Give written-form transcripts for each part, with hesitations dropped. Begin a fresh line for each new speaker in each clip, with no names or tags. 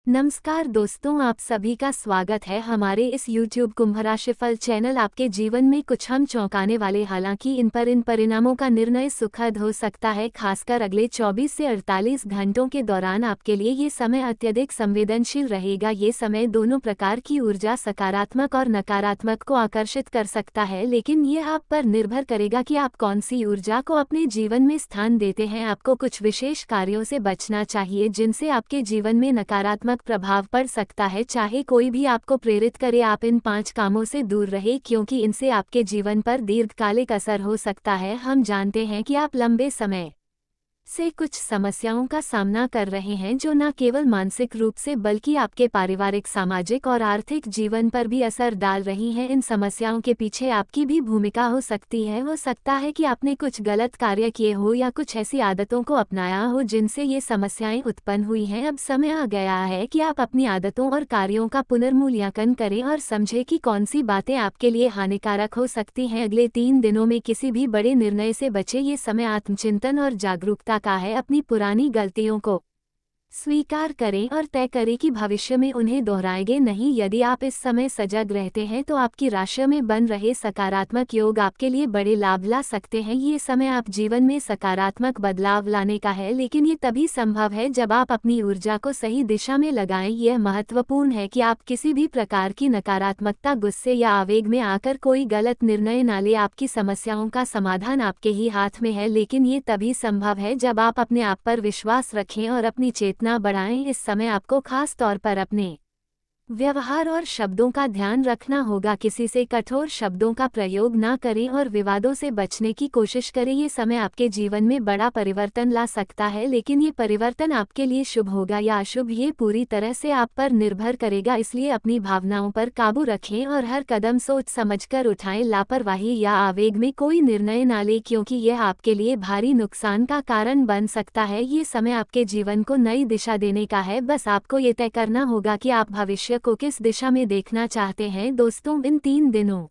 नमस्कार दोस्तों, आप सभी का स्वागत है हमारे इस YouTube कुंभ राशिफल चैनल। आपके जीवन में कुछ हम चौंकाने वाले, हालांकि इन परिणामों का निर्णय सुखद हो सकता है। खासकर अगले 24 से 48 घंटों के दौरान आपके लिए ये समय अत्यधिक संवेदनशील रहेगा। ये समय दोनों प्रकार की ऊर्जा, सकारात्मक और नकारात्मक, को आकर्षित कर सकता है, लेकिन ये आप पर निर्भर करेगा कि आप कौन सी ऊर्जा को अपने जीवन में स्थान देते हैं। आपको कुछ विशेष कार्यों से बचना चाहिए जिनसे आपके जीवन में नकारात्मक प्रभाव पड़ सकता है। चाहे कोई भी आपको प्रेरित करे, आप इन 5 कामों से दूर रहे, क्योंकि इनसे आपके जीवन पर दीर्घकालिक असर हो सकता है। हम जानते हैं कि आप लंबे समय से कुछ समस्याओं का सामना कर रहे हैं जो न केवल मानसिक रूप से बल्कि आपके पारिवारिक, सामाजिक और आर्थिक जीवन पर भी असर डाल रही हैं। इन समस्याओं के पीछे आपकी भी भूमिका हो सकती है। हो सकता है कि आपने कुछ गलत कार्य किए हो या कुछ ऐसी आदतों को अपनाया हो जिनसे ये समस्याएं उत्पन्न हुई हैं। अब समय आ गया है कि आप अपनी आदतों और कार्यों का पुनर्मूल्यांकन करें और समझें कि कौन सी बातें आपके लिए हानिकारक हो सकती हैं। अगले 3 दिनों में किसी भी बड़े निर्णय से बचे। ये समय आत्मचिंतन और जागरूकता का है। अपनी पुरानी गलतियों को स्वीकार करें और तय करें कि भविष्य में उन्हें दोहराएंगे नहीं। यदि आप इस समय सजग रहते हैं तो आपकी राशि में बन रहे सकारात्मक योग आपके लिए बड़े लाभ ला सकते हैं। ये समय आप जीवन में सकारात्मक बदलाव लाने का है, लेकिन ये तभी संभव है जब आप अपनी ऊर्जा को सही दिशा में लगाएं। यह महत्वपूर्ण है कि आप किसी भी प्रकार की नकारात्मकता, गुस्से या आवेग में आकर कोई गलत निर्णय न लें। आपकी समस्याओं का समाधान आपके ही हाथ में है, लेकिन ये तभी संभव है जब आप अपने आप पर विश्वास रखें और अपनी चेतना बढ़ाएं। इस समय आपको खास तौर पर अपने व्यवहार और शब्दों का ध्यान रखना होगा। किसी से कठोर शब्दों का प्रयोग न करें और विवादों से बचने की कोशिश करें। ये समय आपके जीवन में बड़ा परिवर्तन ला सकता है, लेकिन ये परिवर्तन आपके लिए शुभ होगा या अशुभ, ये पूरी तरह से आप पर निर्भर करेगा। इसलिए अपनी भावनाओं पर काबू रखें और हर कदम सोच समझकर उठाएं। लापरवाही या आवेग में कोई निर्णय न लें, क्योंकि यह आपके लिए भारी नुकसान का कारण बन सकता है। ये समय आपके जीवन को नई दिशा देने का है। बस आपको ये तय करना होगा कि आप भविष्य को किस दिशा में देखना चाहते हैं। दोस्तों, इन 3 दिनों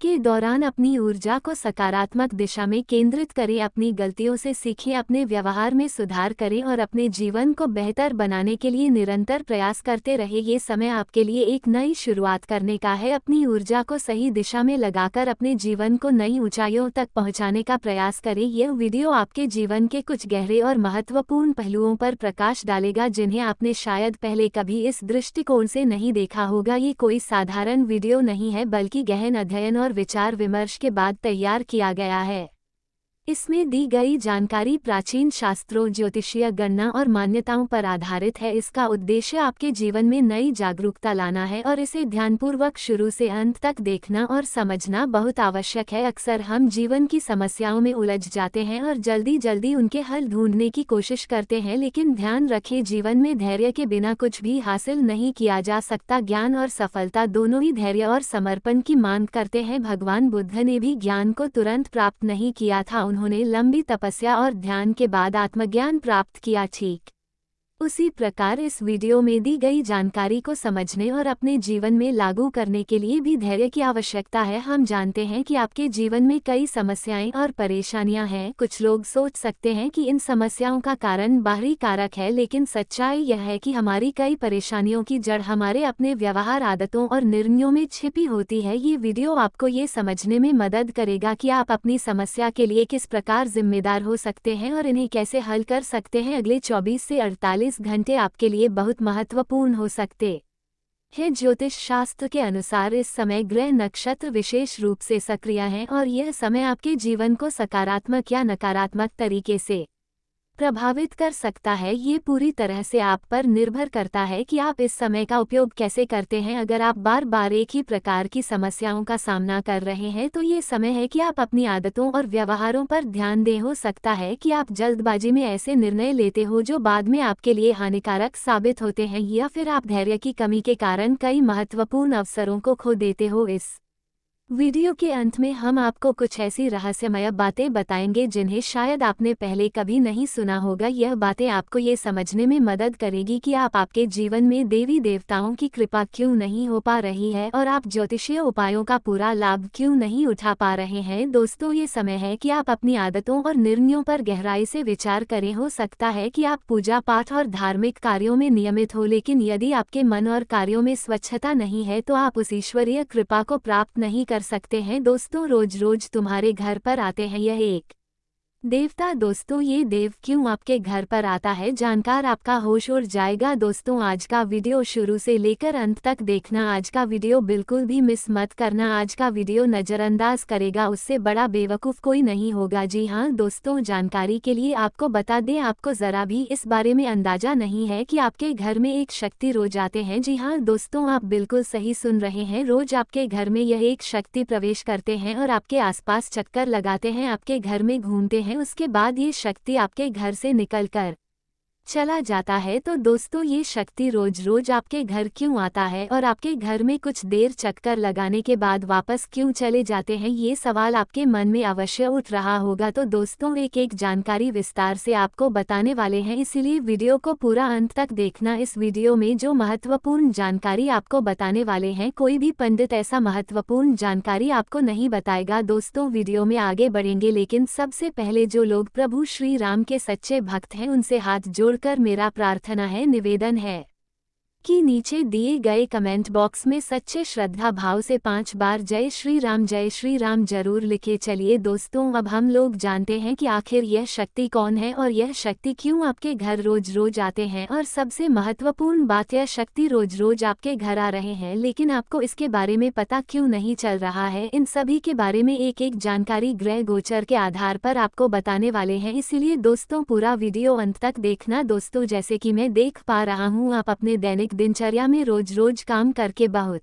के दौरान अपनी ऊर्जा को सकारात्मक दिशा में केंद्रित करें। अपनी गलतियों से सीखें, अपने व्यवहार में सुधार करें और अपने जीवन को बेहतर बनाने के लिए निरंतर प्रयास करते रहें। ये समय आपके लिए एक नई शुरुआत करने का है। अपनी ऊर्जा को सही दिशा में लगाकर अपने जीवन को नई ऊंचाइयों तक पहुंचाने का प्रयास करें। यह वीडियो आपके जीवन के कुछ गहरे और महत्वपूर्ण पहलुओं पर प्रकाश डालेगा जिन्हें आपने शायद पहले कभी इस दृष्टिकोण से नहीं देखा होगा। ये कोई साधारण वीडियो नहीं है, बल्कि गहन अध्ययन और विचार विमर्श के बाद तैयार किया गया है। इसमें दी गई जानकारी प्राचीन शास्त्रों, ज्योतिषीय गणना और मान्यताओं पर आधारित है। इसका उद्देश्य आपके जीवन में नई जागरूकता लाना है और इसे ध्यानपूर्वक शुरू से अंत तक देखना और समझना बहुत आवश्यक है। अक्सर हम जीवन की समस्याओं में उलझ जाते हैं और जल्दी जल्दी उनके हल ढूंढने की कोशिश करते हैं, लेकिन ध्यान रखें, जीवन में धैर्य के बिना कुछ भी हासिल नहीं किया जा सकता। ज्ञान और सफलता दोनों ही धैर्य और समर्पण की मांग करते हैं। भगवान बुद्ध ने भी ज्ञान को तुरंत प्राप्त नहीं किया था, उन्होंने लंबी तपस्या और ध्यान के बाद आत्मज्ञान प्राप्त किया। ठीक उसी प्रकार इस वीडियो में दी गई जानकारी को समझने और अपने जीवन में लागू करने के लिए भी धैर्य की आवश्यकता है। हम जानते हैं कि आपके जीवन में कई समस्याएं और परेशानियां हैं। कुछ लोग सोच सकते हैं कि इन समस्याओं का कारण बाहरी कारक है, लेकिन सच्चाई यह है कि हमारी कई परेशानियों की जड़ हमारे अपने व्यवहार, आदतों और निर्णयों में छिपी होती है। ये वीडियो आपको ये समझने में मदद करेगा कि आप अपनी समस्या के लिए किस प्रकार जिम्मेदार हो सकते हैं और इन्हें कैसे हल कर सकते हैं। अगले 24 से 48 घंटे आपके लिए बहुत महत्वपूर्ण हो सकते हैं। ज्योतिष शास्त्र के अनुसार इस समय ग्रह, नक्षत्र विशेष रूप से सक्रिय हैं और यह समय आपके जीवन को सकारात्मक या नकारात्मक तरीके से प्रभावित कर सकता है। ये पूरी तरह से आप पर निर्भर करता है कि आप इस समय का उपयोग कैसे करते हैं। अगर आप बार बार एक ही प्रकार की समस्याओं का सामना कर रहे हैं तो ये समय है कि आप अपनी आदतों और व्यवहारों पर ध्यान दें। हो सकता है कि आप जल्दबाजी में ऐसे निर्णय लेते हो जो बाद में आपके लिए हानिकारक साबित होते हैं, या फिर आप धैर्य की कमी के कारण कई महत्वपूर्ण अवसरों को खो देते हो। इस वीडियो के अंत में हम आपको कुछ ऐसी रहस्यमय बातें बताएंगे जिन्हें शायद आपने पहले कभी नहीं सुना होगा। यह बातें आपको ये समझने में मदद करेगी कि आपके जीवन में देवी देवताओं की कृपा क्यों नहीं हो पा रही है और आप ज्योतिषीय उपायों का पूरा लाभ क्यों नहीं उठा पा रहे हैं। दोस्तों, ये समय है कि आप अपनी आदतों और निर्णयों पर गहराई से विचार करें। हो सकता है कि आप पूजा पाठ और धार्मिक कार्यों में नियमित हो, लेकिन यदि आपके मन और कार्यों में स्वच्छता नहीं है तो आप उस ईश्वरीय कृपा को प्राप्त नहीं कर सकते हैं। दोस्तों, रोज रोज तुम्हारे घर पर आते हैं यह एक देवता। दोस्तों, ये देव क्यों आपके घर पर आता है, जानकर आपका होश उड़ जाएगा। दोस्तों, आज का वीडियो शुरू से लेकर अंत तक देखना। आज का वीडियो बिल्कुल भी मिस मत करना। आज का वीडियो नज़रअंदाज करेगा उससे बड़ा बेवकूफ़ कोई नहीं होगा। जी हाँ दोस्तों, जानकारी के लिए आपको बता दें, आपको ज़रा भी इस बारे में अंदाजा नहीं है कि आपके घर में एक शक्ति रोज आते हैं। जी हाँ दोस्तों, आप बिल्कुल सही सुन रहे हैं। रोज आपके घर में यह एक शक्ति प्रवेश करते हैं और आपके आसपास चक्कर लगाते हैं, आपके घर में घूमते हैं। उसके बाद ये शक्ति आपके घर से निकलकर चला जाता है। तो दोस्तों, ये शक्ति रोज रोज आपके घर क्यों आता है और आपके घर में कुछ देर चक्कर लगाने के बाद वापस क्यों चले जाते हैं, ये सवाल आपके मन में अवश्य उठ रहा होगा। तो दोस्तों, एक एक जानकारी विस्तार से आपको बताने वाले हैं, इसीलिए वीडियो को पूरा अंत तक देखना। इस वीडियो में जो महत्वपूर्ण जानकारी आपको बताने वाले हैं, कोई भी पंडित ऐसा महत्वपूर्ण जानकारी आपको नहीं बताएगा। दोस्तों, वीडियो में आगे बढ़ेंगे, लेकिन सबसे पहले जो लोग प्रभु श्री राम के सच्चे भक्त हैं उनसे हाथ जोड़कर मेरा प्रार्थना है, निवेदन है कि नीचे दिए गए कमेंट बॉक्स में सच्चे श्रद्धा भाव से 5 बार जय श्री राम जरूर लिखे। चलिए दोस्तों, अब हम लोग जानते हैं कि आखिर यह शक्ति कौन है और यह शक्ति क्यों आपके घर रोज रोज आते हैं। और सबसे महत्वपूर्ण बात, यह शक्ति रोज रोज आपके घर आ रहे हैं, लेकिन आपको इसके बारे में पता क्यों नहीं चल रहा है। इन सभी के बारे में एक एक जानकारी ग्रह गोचर के आधार पर आपको बताने वाले हैं, इसीलिए दोस्तों पूरा वीडियो अंत तक देखना। दोस्तों, जैसे कि मैं देख पा रहा हूँ, आप अपने दैनिक दिनचर्या में रोज रोज काम करके बहुत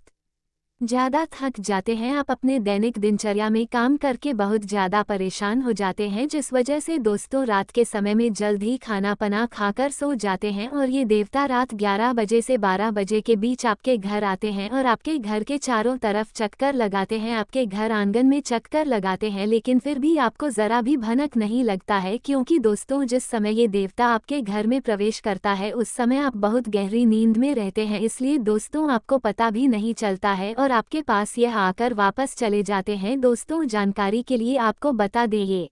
ज़्यादा थक जाते हैं। आप अपने दैनिक दिनचर्या में काम करके बहुत ज़्यादा परेशान हो जाते हैं, जिस वजह से दोस्तों रात के समय में जल्द ही खाना पना खाकर सो जाते हैं। और ये देवता रात 11 बजे से 12 बजे के बीच आपके घर आते हैं और आपके घर के चारों तरफ चक्कर लगाते हैं, आपके घर आंगन में चक्कर लगाते हैं, लेकिन फिर भी आपको ज़रा भी भनक नहीं लगता है, क्योंकि दोस्तों जिस समय ये देवता आपके घर में प्रवेश करता है उस समय आप बहुत गहरी नींद में रहते हैं, इसलिए दोस्तों आपको पता भी नहीं चलता है और आपके पास यह आकर वापस चले जाते हैं। दोस्तों, जानकारी के लिए आपको बता दें, ये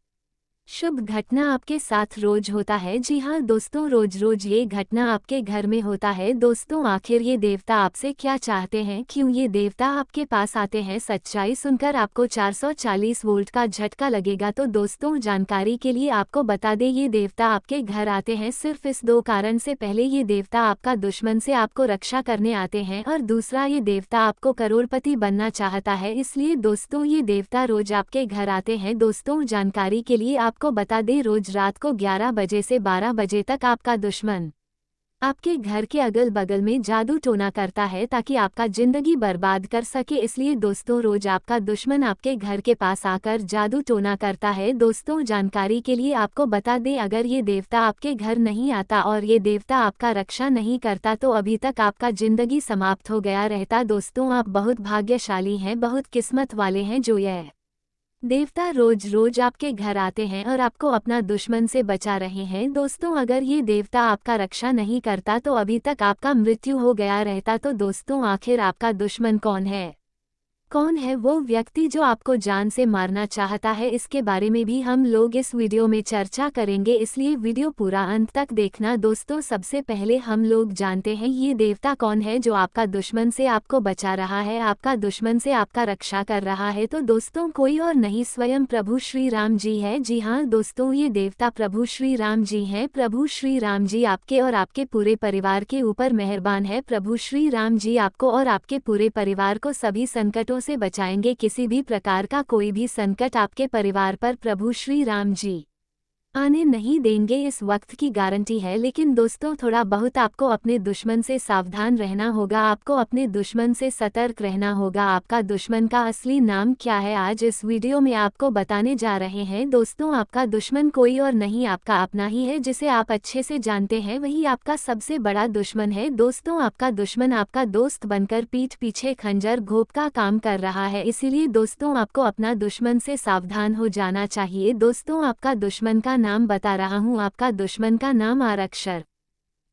शुभ घटना आपके साथ रोज होता है। जी हाँ दोस्तों, रोज रोज ये घटना आपके घर में होता है। दोस्तों, आखिर ये देवता आपसे क्या चाहते हैं, क्यों ये देवता आपके पास आते हैं। सच्चाई सुनकर आपको 440 वोल्ट का झटका लगेगा। तो दोस्तों, जानकारी के लिए आपको बता दें, ये देवता आपके घर आते हैं सिर्फ इस 2 कारण से। पहले, ये देवता आपका दुश्मन से आपको रक्षा करने आते हैं और दूसरा, ये देवता आपको करोड़पति बनना चाहता है, इसलिए दोस्तों ये देवता रोज आपके घर आते हैं। दोस्तों, जानकारी के लिए आपको बता दें, रोज रात को 11 बजे से 12 बजे तक आपका दुश्मन आपके घर के अगल बगल में जादू टोना करता है ताकि आपका जिंदगी बर्बाद कर सके। इसलिए दोस्तों, रोज आपका दुश्मन आपके घर के पास आकर जादू टोना करता है। दोस्तों, जानकारी के लिए आपको बता दें, अगर ये देवता आपके घर नहीं आता और ये देवता आपका रक्षा नहीं करता तो अभी तक आपका जिंदगी समाप्त हो गया रहता। दोस्तों, आप बहुत भाग्यशाली हैं, बहुत किस्मत वाले हैं जो यह देवता रोज रोज आपके घर आते हैं और आपको अपना दुश्मन से बचा रहे हैं। दोस्तों, अगर ये देवता आपका रक्षा नहीं करता तो अभी तक आपका मृत्यु हो गया रहता। तो दोस्तों, आखिर आपका दुश्मन कौन है? कौन है वो व्यक्ति जो आपको जान से मारना चाहता है, इसके बारे में भी हम लोग इस वीडियो में चर्चा करेंगे, इसलिए वीडियो पूरा अंत तक देखना। दोस्तों, सबसे पहले हम लोग जानते हैं ये देवता कौन है जो आपका दुश्मन से आपको बचा रहा है, आपका दुश्मन से आपका रक्षा कर रहा है। तो दोस्तों, कोई और नहीं, स्वयं प्रभु श्री राम जी है। जी हाँ दोस्तों, ये देवता प्रभु श्री राम जी हैं। प्रभु श्री राम जी आपके और आपके पूरे परिवार के ऊपर मेहरबान है। प्रभु श्री राम जी आपको और आपके पूरे परिवार को सभी संकटों से बचाएंगे। किसी भी प्रकार का कोई भी संकट आपके परिवार पर प्रभु श्री राम जी आने नहीं देंगे, इस वक्त की गारंटी है। लेकिन दोस्तों थोड़ा बहुत आपको अपने दुश्मन से सावधान रहना होगा, आपको अपने दुश्मन से सतर्क रहना होगा। आपका दुश्मन का असली नाम क्या है, आज इस वीडियो में आपको बताने जा रहे हैं। दोस्तों आपका दुश्मन कोई और नहीं, आपका अपना ही है, जिसे आप अच्छे से जानते हैं, वही आपका सबसे बड़ा दुश्मन है। दोस्तों आपका दुश्मन आपका दोस्त बनकर पीठ पीछे खंजर घोंप का काम कर रहा है, इसीलिए दोस्तों आपको अपना दुश्मन से सावधान हो जाना चाहिए। दोस्तों आपका दुश्मन का नाम बता रहा हूँ, आपका दुश्मन का नाम आर अक्षर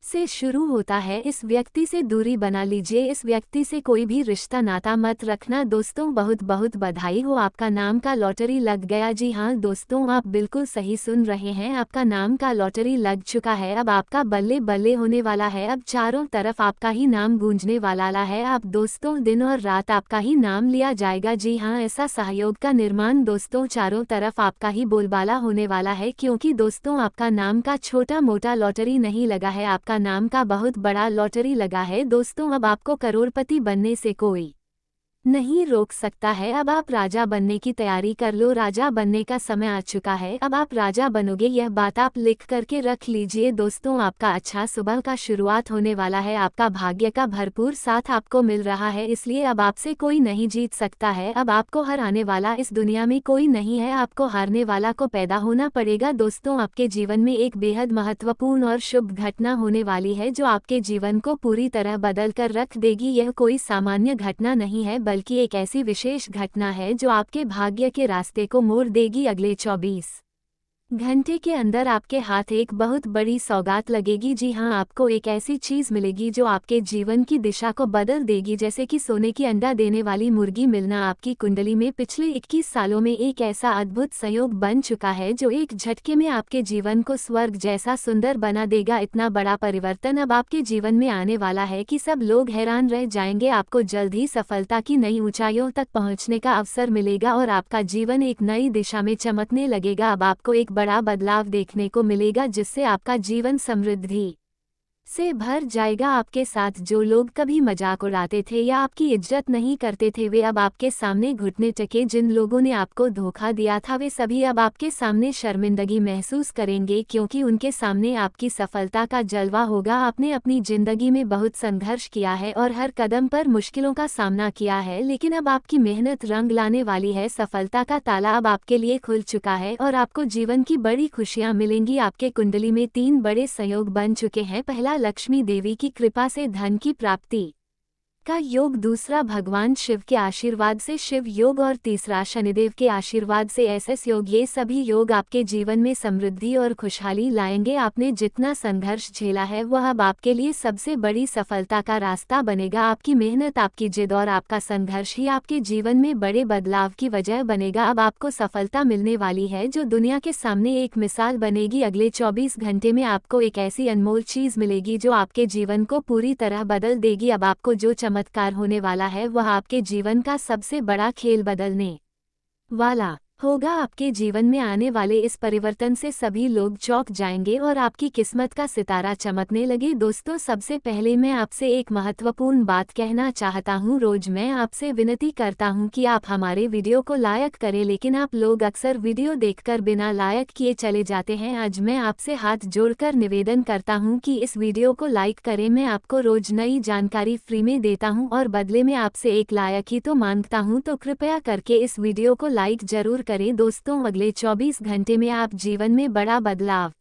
से शुरू होता है। इस व्यक्ति से दूरी बना लीजिए, इस व्यक्ति से कोई भी रिश्ता नाता मत रखना। दोस्तों बहुत बहुत बधाई हो, आपका नाम का लॉटरी लग गया। जी हाँ दोस्तों, आप बिल्कुल सही सुन रहे हैं, आपका नाम का लॉटरी लग चुका है। अब आपका बल्ले बल्ले होने वाला है, अब चारों तरफ आपका ही नाम गूंजने वाला है। अब दोस्तों दिन और रात आपका ही नाम लिया जाएगा। जी हाँ, ऐसा सहयोग का निर्माण दोस्तों चारों तरफ आपका ही बोलबाला होने वाला है, क्योंकि दोस्तों आपका नाम का छोटा मोटा लॉटरी नहीं लगा है, आपका नाम का बहुत बड़ा लॉटरी लगा है। दोस्तों अब आपको करोड़पति बनने से कोई नहीं रोक सकता है। अब आप राजा बनने की तैयारी कर लो, राजा बनने का समय आ चुका है, अब आप राजा बनोगे, यह बात आप लिख करके रख लीजिए। दोस्तों आपका अच्छा सुबह का शुरुआत होने वाला है, आपका भाग्य का भरपूर साथ आपको मिल रहा है, इसलिए अब आपसे कोई नहीं जीत सकता है। अब आपको हराने वाला इस दुनिया में कोई नहीं है, आपको हारने वाला को पैदा होना पड़ेगा। दोस्तों आपके जीवन में एक बेहद महत्वपूर्ण और शुभ घटना होने वाली है, जो आपके जीवन को पूरी तरह बदल कर रख देगी। यह कोई सामान्य घटना नहीं है, बल्कि एक ऐसी विशेष घटना है जो आपके भाग्य के रास्ते को मोड़ देगी। अगले 24 घंटे के अंदर आपके हाथ एक बहुत बड़ी सौगात लगेगी। जी हाँ, आपको एक ऐसी चीज मिलेगी जो आपके जीवन की दिशा को बदल देगी, जैसे कि सोने की अंडा देने वाली मुर्गी मिलना। आपकी कुंडली में पिछले 21 सालों में एक ऐसा अद्भुत संयोग बन चुका है जो एक झटके में आपके जीवन को स्वर्ग जैसा सुंदर बना देगा। इतना बड़ा परिवर्तन अब आपके जीवन में आने वाला है कि सब लोग हैरान रह जाएंगे। आपको जल्द ही सफलता की नई ऊंचाइयों तक पहुंचने का अवसर मिलेगा और आपका जीवन एक नई दिशा में चमकने लगेगा। अब आपको एक बड़ा बदलाव देखने को मिलेगा, जिससे आपका जीवन समृद्धि से भर जाएगा। आपके साथ जो लोग कभी मजाक उड़ाते थे या आपकी इज्जत नहीं करते थे, वे अब आपके सामने घुटने टेके। जिन लोगों ने आपको धोखा दिया था, वे सभी अब आपके सामने शर्मिंदगी महसूस करेंगे, क्योंकि उनके सामने आपकी सफलता का जलवा होगा। आपने अपनी जिंदगी में बहुत संघर्ष किया है और हर कदम पर मुश्किलों का सामना किया है, लेकिन अब आपकी मेहनत रंग लाने वाली है। सफलता का ताला अब आपके लिए खुल चुका है और आपको जीवन की बड़ी खुशियां मिलेंगी। आपके कुंडली में 3 बड़े संयोग बन चुके हैं। पहला, लक्ष्मी देवी की कृपा से धन की प्राप्ति का योग, दूसरा भगवान शिव के आशीर्वाद से शिव योग, और तीसरा शनिदेव के आशीर्वाद से एसएस योग। ये सभी योग आपके जीवन में समृद्धि और खुशहाली लाएंगे। आपने जितना संघर्ष झेला है वह अब आपके लिए सबसे बड़ी सफलता का रास्ता बनेगा। आपकी मेहनत, आपकी जिद और आपका संघर्ष ही आपके जीवन में बड़े बदलाव की वजह बनेगा। अब आपको सफलता मिलने वाली है जो दुनिया के सामने एक मिसाल बनेगी। अगले 24 घंटे में आपको एक ऐसी अनमोल चीज मिलेगी जो आपके जीवन को पूरी तरह बदल देगी। अब आपको जो चमत्कार होने वाला है वह आपके जीवन का सबसे बड़ा खेल बदलने वाला होगा। आपके जीवन में आने वाले इस परिवर्तन से सभी लोग चौंक जाएंगे और आपकी किस्मत का सितारा चमकने लगे। दोस्तों सबसे पहले मैं आपसे एक महत्वपूर्ण बात कहना चाहता हूं। रोज मैं आपसे विनती करता हूं कि आप हमारे वीडियो को लाइक करें, लेकिन आप लोग अक्सर वीडियो देखकर बिना लाइक किए चले जाते हैं। आज मैं आपसे हाथ जोड़कर निवेदन करता हूं कि इस वीडियो को लाइक करें। मैं आपको रोज नई जानकारी फ्री में देता हूं और बदले में आपसे एक लाइक ही तो मांगता हूं, तो कृपया करके इस वीडियो को लाइक जरूर करें। दोस्तों अगले 24 घंटे में आप जीवन में बड़ा बदलाव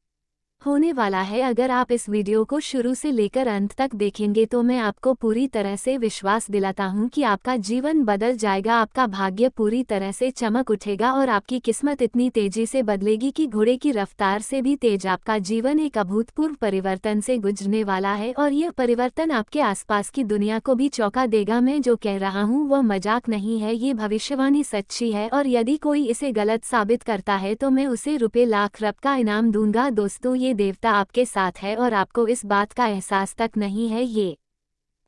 होने वाला है। अगर आप इस वीडियो को शुरू से लेकर अंत तक देखेंगे तो मैं आपको पूरी तरह से विश्वास दिलाता हूं कि आपका जीवन बदल जाएगा, आपका भाग्य पूरी तरह से चमक उठेगा और आपकी किस्मत इतनी तेजी से बदलेगी कि घोड़े की रफ्तार से भी तेज आपका जीवन एक अभूतपूर्व परिवर्तन से गुजरने वाला है और यह परिवर्तन आपके आसपास की दुनिया को भी चौंका देगा। मैं जो कह रहा हूं वह मजाक नहीं है, ये भविष्यवाणी सच्ची है और यदि कोई इसे गलत साबित करता है तो मैं उसे रुपए लाख रब का इनाम दूंगा। दोस्तों ये देवता आपके साथ है और आपको इस बात का एहसास तक नहीं है। ये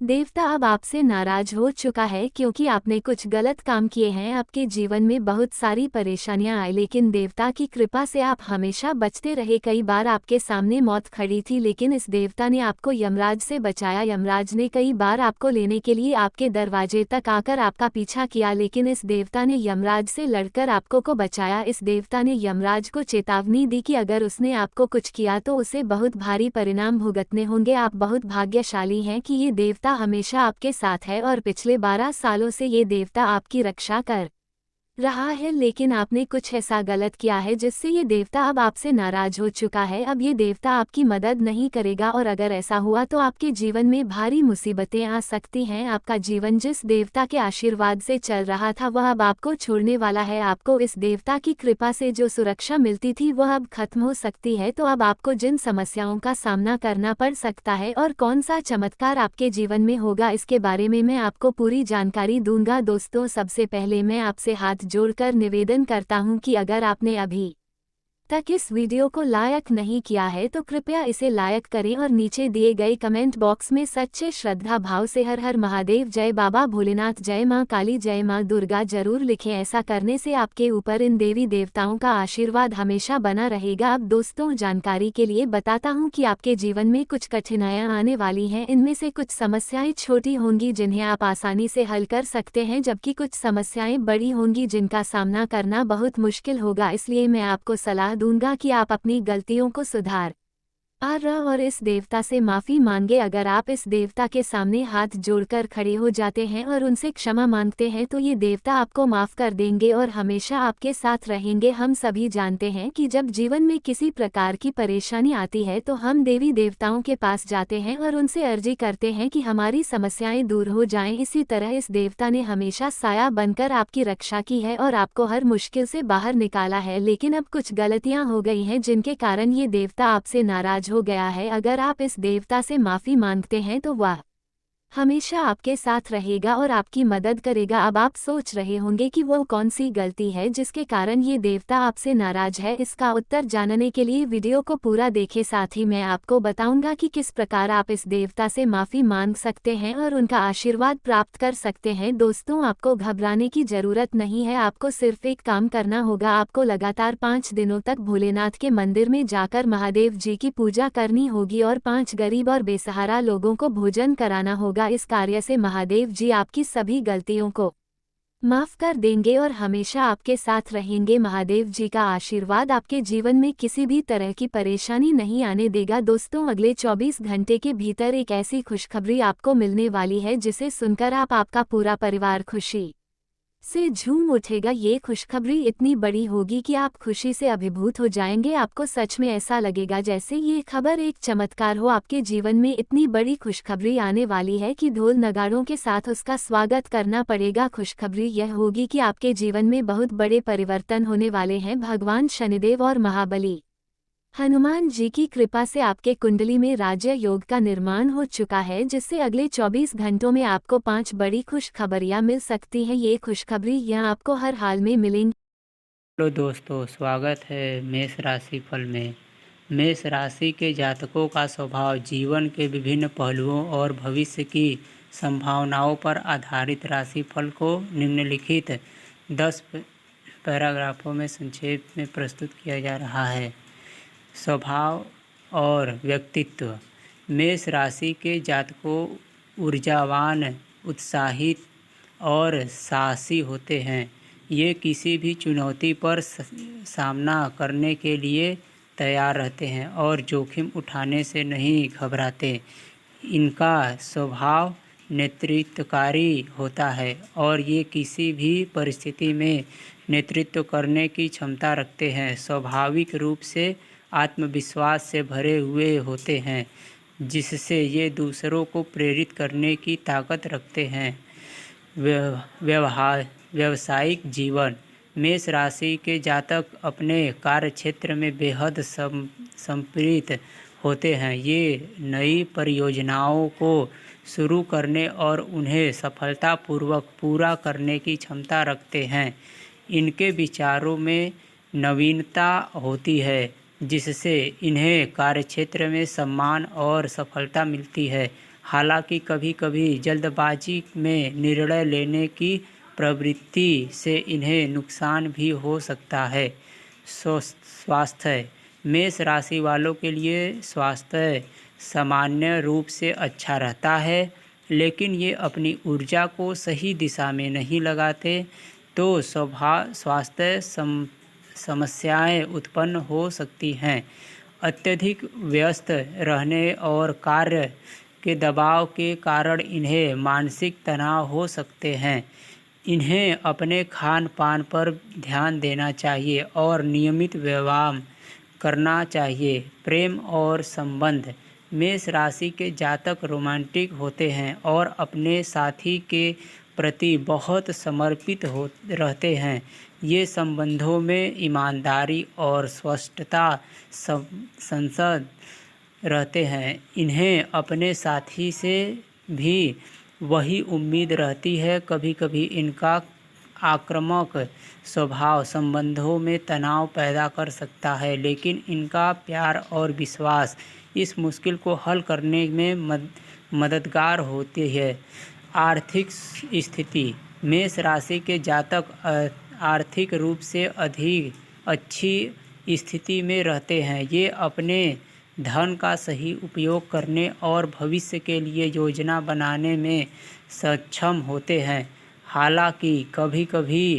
देवता अब आपसे नाराज हो चुका है क्योंकि आपने कुछ गलत काम किए हैं। आपके जीवन में बहुत सारी परेशानियां आई, लेकिन देवता की कृपा से आप हमेशा बचते रहे। कई बार आपके सामने मौत खड़ी थी, लेकिन इस देवता ने आपको यमराज से बचाया। यमराज ने कई बार आपको लेने के लिए आपके दरवाजे तक आकर आपका पीछा किया, लेकिन इस देवता ने यमराज से लड़कर आपको को बचाया। इस देवता ने यमराज को चेतावनी दी कि अगर उसने आपको कुछ किया तो उसे बहुत भारी परिणाम भुगतने होंगे। आप बहुत भाग्यशाली हैं कि ये देवता हमेशा आपके साथ है और पिछले 12 सालों से ये देवता आपकी रक्षा कर रहा है, लेकिन आपने कुछ ऐसा गलत किया है जिससे ये देवता अब आपसे नाराज हो चुका है। अब ये देवता आपकी मदद नहीं करेगा और अगर ऐसा हुआ तो आपके जीवन में भारी मुसीबतें आ सकती हैं। आपका जीवन जिस देवता के आशीर्वाद से चल रहा था वह अब आपको छोड़ने वाला है। आपको इस देवता की कृपा से जो सुरक्षा मिलती थी वह अब खत्म हो सकती है। तो अब आपको जिन समस्याओं का सामना करना पड़ सकता है और कौन सा चमत्कार आपके जीवन में होगा, इसके बारे में मैं आपको पूरी जानकारी दूंगा। दोस्तों, सबसे पहले मैं आपसे हाथ जोड़कर निवेदन करता हूं कि अगर आपने अभी तक इस वीडियो को लाइक नहीं किया है तो कृपया इसे लाइक करें और नीचे दिए गए कमेंट बॉक्स में सच्चे श्रद्धा भाव से हर हर महादेव, जय बाबा भोलेनाथ, जय मां काली, जय मां दुर्गा जरूर लिखें। ऐसा करने से आपके ऊपर इन देवी देवताओं का आशीर्वाद हमेशा बना रहेगा। अब दोस्तों, जानकारी के लिए बताता हूं कि आपके जीवन में कुछ कठिनाइयां आने वाली हैं। इनमें से कुछ समस्याएं छोटी होंगी जिन्हें आप आसानी से हल कर सकते हैं, जबकि कुछ समस्याएं बड़ी होंगी जिनका सामना करना बहुत मुश्किल होगा। इसलिए मैं आपको सलाह दूंगा कि आप अपनी गलतियों को सुधार और इस देवता से माफ़ी मांगे। अगर आप इस देवता के सामने हाथ जोड़कर खड़े हो जाते हैं और उनसे क्षमा मांगते हैं तो ये देवता आपको माफ़ कर देंगे और हमेशा आपके साथ रहेंगे। हम सभी जानते हैं कि जब जीवन में किसी प्रकार की परेशानी आती है तो हम देवी देवताओं के पास जाते हैं और उनसे अर्जी करते हैं कि हमारी समस्याएं दूर हो जाएं। इसी तरह इस देवता ने हमेशा साया बनकर आपकी रक्षा की है और आपको हर मुश्किल से बाहर निकाला है। लेकिन अब कुछ गलतियां हो गई हैं जिनके कारण ये देवता आपसे नाराज हो गया है। अगर आप इस देवता से माफ़ी मांगते हैं तो वह हमेशा आपके साथ रहेगा और आपकी मदद करेगा। अब आप सोच रहे होंगे कि वो कौन सी गलती है जिसके कारण ये देवता आपसे नाराज है। इसका उत्तर जानने के लिए वीडियो को पूरा देखें। साथ ही मैं आपको बताऊंगा कि किस प्रकार आप इस देवता से माफ़ी मांग सकते हैं और उनका आशीर्वाद प्राप्त कर सकते हैं। दोस्तों, आपको घबराने की ज़रूरत नहीं है। आपको सिर्फ एक काम करना होगा। आपको लगातार 5 दिनों तक भोलेनाथ के मंदिर में जाकर महादेव जी की पूजा करनी होगी और 5 गरीब और बेसहारा लोगों को भोजन कराना होगा। इस कार्य से महादेव जी आपकी सभी गलतियों को माफ कर देंगे और हमेशा आपके साथ रहेंगे। महादेव जी का आशीर्वाद आपके जीवन में किसी भी तरह की परेशानी नहीं आने देगा। दोस्तों, अगले 24 घंटे के भीतर एक ऐसी खुशखबरी आपको मिलने वाली है जिसे सुनकर आपका पूरा परिवार खुशी से झूम उठेगा। ये खुशखबरी इतनी बड़ी होगी कि आप खुशी से अभिभूत हो जाएंगे। आपको सच में ऐसा लगेगा जैसे ये खबर एक चमत्कार हो। आपके जीवन में इतनी बड़ी खुशखबरी आने वाली है कि ढोल नगाड़ों के साथ उसका स्वागत करना पड़ेगा। खुशखबरी यह होगी कि आपके जीवन में बहुत बड़े परिवर्तन होने वाले हैं। भगवान शनिदेव और महाबली हनुमान जी की कृपा से आपके कुंडली में राज्य योग का निर्माण हो चुका है, जिससे अगले 24 घंटों में आपको 5 बड़ी खुशखबरियां मिल सकती हैं। ये खुशखबरी यहां आपको हर हाल में मिलेंगी।
हेलो दोस्तों, स्वागत है मेष राशि फल में। मेष राशि के जातकों का स्वभाव जीवन के विभिन्न पहलुओं और भविष्य की संभावनाओं पर आधारित राशिफल को निम्नलिखित 10 पैराग्राफों में संक्षेप में प्रस्तुत किया जा रहा है। स्वभाव और व्यक्तित्व। मेष राशि के जातकों ऊर्जावान, उत्साहित और साहसी होते हैं। ये किसी भी चुनौती पर सामना करने के लिए तैयार रहते हैं और जोखिम उठाने से नहीं घबराते। इनका स्वभाव नेतृत्वकारी होता है और ये किसी भी परिस्थिति में नेतृत्व करने की क्षमता रखते हैं। स्वाभाविक रूप से आत्मविश्वास से भरे हुए होते हैं, जिससे ये दूसरों को प्रेरित करने की ताकत रखते हैं। व्यावसायिक जीवन। मेष राशि के जातक अपने कार्यक्षेत्र में बेहद समर्पित होते हैं। ये नई परियोजनाओं को शुरू करने और उन्हें सफलतापूर्वक पूरा करने की क्षमता रखते हैं। इनके विचारों में नवीनता होती है, जिससे इन्हें कार्यक्षेत्र में सम्मान और सफलता मिलती है। हालांकि कभी-कभी जल्दबाजी में निर्णय लेने की प्रवृत्ति से इन्हें नुकसान भी हो सकता है। स्वास्थ्य। मेष राशि वालों के लिए स्वास्थ्य सामान्य रूप से अच्छा रहता है, लेकिन ये अपनी ऊर्जा को सही दिशा में नहीं लगाते तो स्वास्थ्य समस्याएं उत्पन्न हो सकती हैं। अत्यधिक व्यस्त रहने और कार्य के दबाव के कारण इन्हें मानसिक तनाव हो सकते हैं। इन्हें अपने खान पान पर ध्यान देना चाहिए और नियमित व्यायाम करना चाहिए। प्रेम और संबंध। मेष राशि के जातक रोमांटिक होते हैं और अपने साथी के प्रति बहुत समर्पित रहते हैं। ये संबंधों में ईमानदारी और स्पष्टता संसद रहते हैं। इन्हें अपने साथी से भी वही उम्मीद रहती है। कभी-कभी इनका आक्रामक स्वभाव संबंधों में तनाव पैदा कर सकता है, लेकिन इनका प्यार और विश्वास इस मुश्किल को हल करने में मददगार होती है। आर्थिक स्थिति। मेष राशि के जातक आर्थिक रूप से अधिक अच्छी स्थिति में रहते हैं। ये अपने धन का सही उपयोग करने और भविष्य के लिए योजना बनाने में सक्षम होते हैं। हालांकि कभी-कभी